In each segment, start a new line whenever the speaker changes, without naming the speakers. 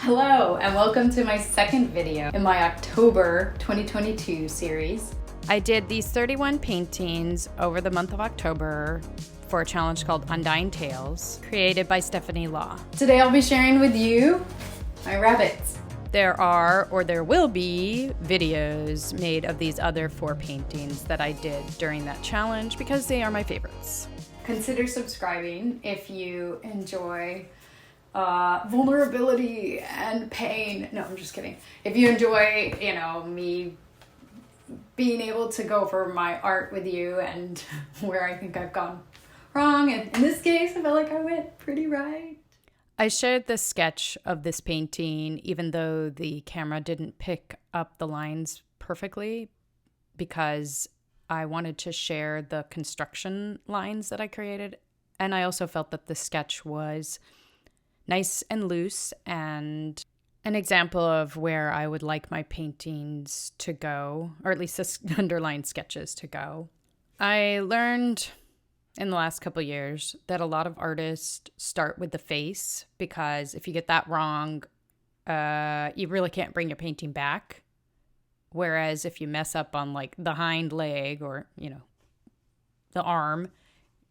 Hello, and welcome to my second video in my October 2022 series. I did these 31 paintings over the month of October for a challenge called Undying Tales, created by Stephanie Law. Today I'll be sharing with you my rabbits. There are, or there will be, videos made of these other 4 paintings that I did during that challenge because they are my favorites. Consider subscribing if you enjoy vulnerability and pain. No, I'm just kidding. If you enjoy, me being able to go over my art with you and where I think I've gone wrong, and in this case, I felt like I went pretty right. I shared the sketch of this painting, even though the camera didn't pick up the lines perfectly, because I wanted to share the construction lines that I created. And I also felt that the sketch was nice and loose and an example of where I would like my paintings to go, or at least the underlined sketches to go. I learned in the last couple of years that a lot of artists start with the face, because if you get that wrong, you really can't bring your painting back. Whereas if you mess up on like the hind leg or, the arm,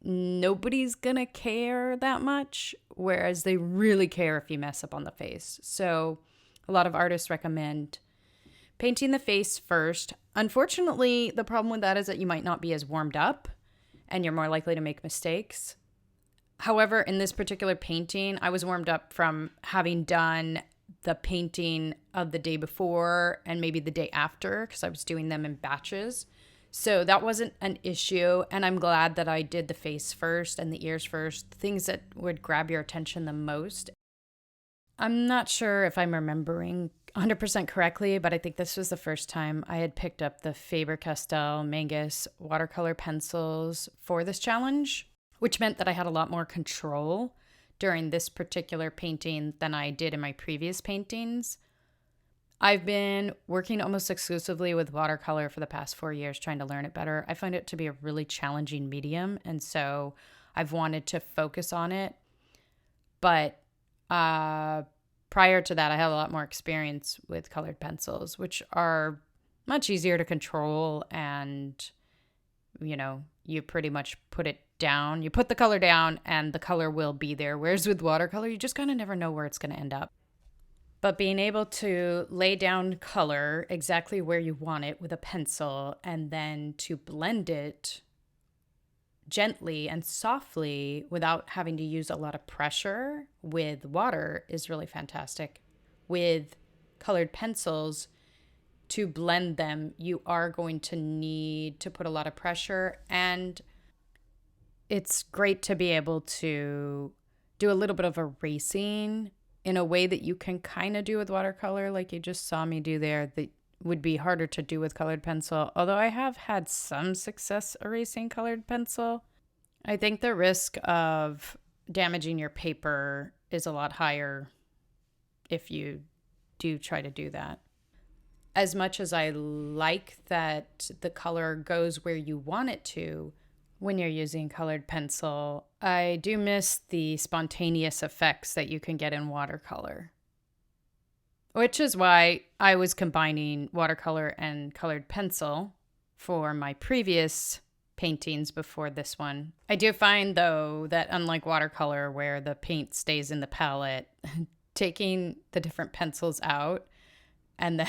nobody's gonna care that much, whereas they really care if you mess up on the face. So a lot of artists recommend painting the face first. Unfortunately, the problem with that is that you might not be as warmed up and you're more likely to make mistakes. However, in this particular painting, I was warmed up from having done the painting of the day before and maybe the day after, because I was doing them in batches. So that wasn't an issue, and I'm glad that I did the face first and the ears first, things that would grab your attention the most. I'm not sure if I'm remembering 100% correctly, but I think this was the first time I had picked up the Faber-Castell Mangus watercolor pencils for this challenge, which meant that I had a lot more control during this particular painting than I did in my previous paintings. I've been working almost exclusively with watercolor for the past 4 years, trying to learn it better. I find it to be a really challenging medium, and so I've wanted to focus on it. But prior to that, I had a lot more experience with colored pencils, which are much easier to control, and, you pretty much put it down. You put the color down, and the color will be there. Whereas with watercolor, you just kind of never know where it's going to end up. But being able to lay down color exactly where you want it with a pencil and then to blend it gently and softly without having to use a lot of pressure with water is really fantastic. With colored pencils, to blend them, you are going to need to put a lot of pressure, and it's great to be able to do a little bit of erasing in a way that you can kind of do with watercolor, like you just saw me do there, that would be harder to do with colored pencil. Although I have had some success erasing colored pencil, I think the risk of damaging your paper is a lot higher if you do try to do that. As much as I like that the color goes where you want it to when you're using colored pencil, I do miss the spontaneous effects that you can get in watercolor. Which is why I was combining watercolor and colored pencil for my previous paintings before this one. I do find, though, that unlike watercolor, where the paint stays in the palette, taking the different pencils out and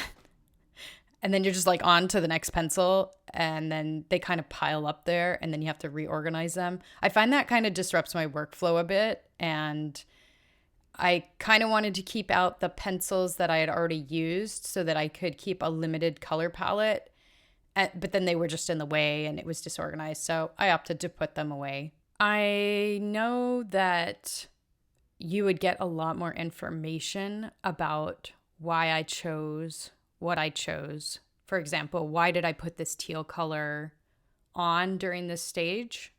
then you're just like on to the next pencil, and then they kind of pile up there, and then you have to reorganize them. I find that kind of disrupts my workflow a bit, and I kind of wanted to keep out the pencils that I had already used so that I could keep a limited color palette, but then they were just in the way and it was disorganized, so I opted to put them away. I know that you would get a lot more information about why I chose what I chose. For example, why did I put this teal color on during this stage?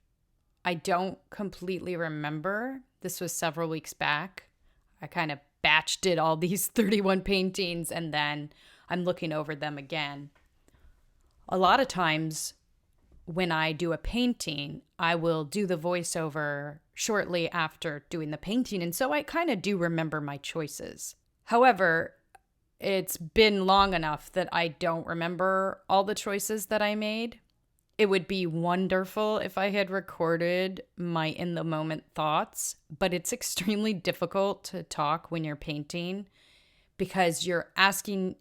I don't completely remember. This was several weeks back. I kind of batch did all these 31 paintings, and then I'm looking over them again. A lot of times when I do a painting, I will do the voiceover shortly after doing the painting, and so I kind of do remember my choices. However, it's been long enough that I don't remember all the choices that I made. It would be wonderful if I had recorded my in the moment thoughts, but it's extremely difficult to talk when you're painting because you're asking,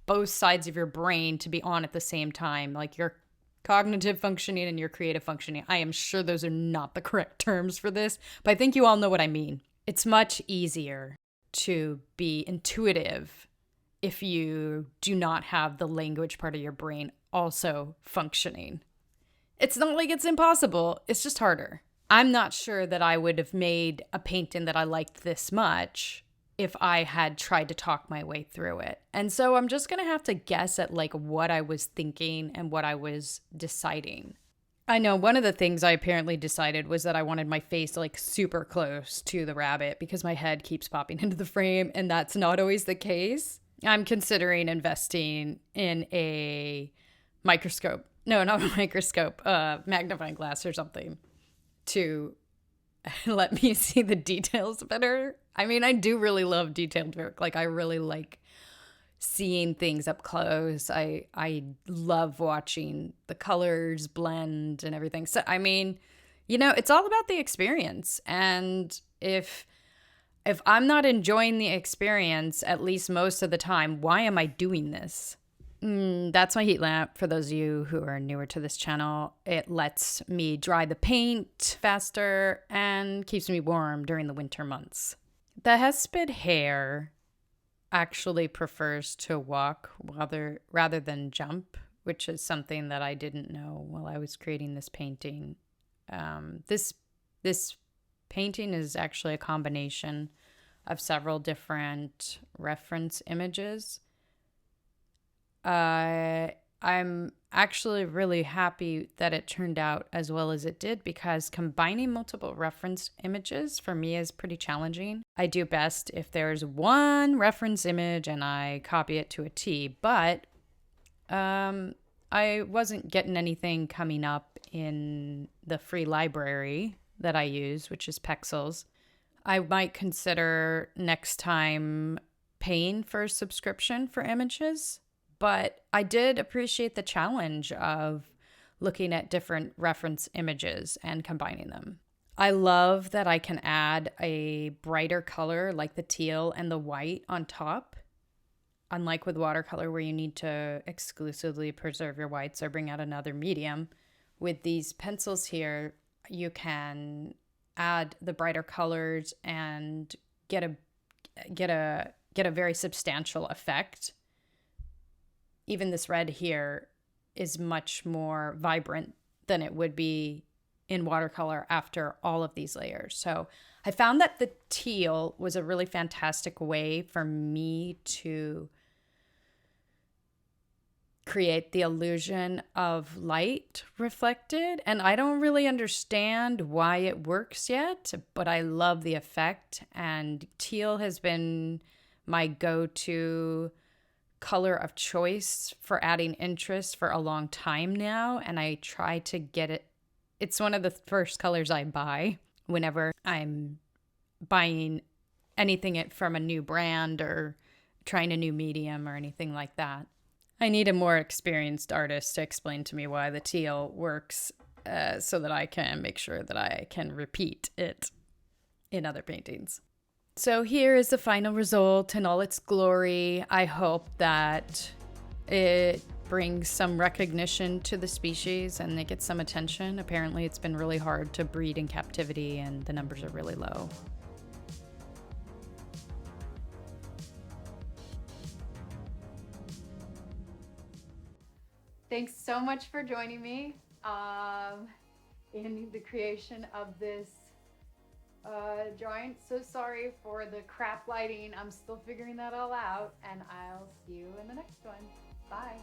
both sides of your brain to be on at the same time, like your cognitive functioning and your creative functioning. I am sure those are not the correct terms for this, but I think you all know what I mean. It's much easier to be intuitive if you do not have the language part of your brain also functioning. It's not like it's impossible, it's just harder. I'm not sure that I would have made a painting that I liked this much if I had tried to talk my way through it. And so I'm just gonna have to guess at like what I was thinking and what I was deciding. I know one of the things I apparently decided was that I wanted my face like super close to the rabbit because my head keeps popping into the frame, and that's not always the case. I'm considering investing in a microscope. No, not a microscope, magnifying glass or something to let me see the details better. I mean, I do really love detailed work. Like, I really like seeing things up close. I love watching the colors blend and everything. So, I mean, it's all about the experience. And if I'm not enjoying the experience, at least most of the time, why am I doing this? That's my heat lamp. For those of you who are newer to this channel, it lets me dry the paint faster and keeps me warm during the winter months. The Hispid Hare actually prefers to walk rather than jump, which is something that I didn't know while I was creating this painting. This painting is actually a combination of several different reference images. I'm actually really happy that it turned out as well as it did because combining multiple reference images for me is pretty challenging. I do best if there's one reference image and I copy it to a T, but I wasn't getting anything coming up in the free library that I use, which is Pexels. I might consider next time paying for a subscription for images. But I did appreciate the challenge of looking at different reference images and combining them. I love that I can add a brighter color like the teal and the white on top. Unlike with watercolor where you need to exclusively preserve your whites or bring out another medium, with these pencils here, you can add the brighter colors and get a very substantial effect. Even this red here is much more vibrant than it would be in watercolor after all of these layers. So I found that the teal was a really fantastic way for me to create the illusion of light reflected. And I don't really understand why it works yet, but I love the effect. And teal has been my go-to color of choice for adding interest for a long time now, and I try to get it. It's one of the first colors I buy whenever I'm buying anything from a new brand or trying a new medium or anything like that. I need a more experienced artist to explain to me why the teal works so that I can make sure that I can repeat it in other paintings. So here is the final result in all its glory. I hope that it brings some recognition to the species and it gets some attention. Apparently it's been really hard to breed in captivity and the numbers are really low. Thanks so much for joining me in the creation of this drawing. So sorry for the crap lighting. I'm still figuring that all out, and I'll see you in the next one. Bye.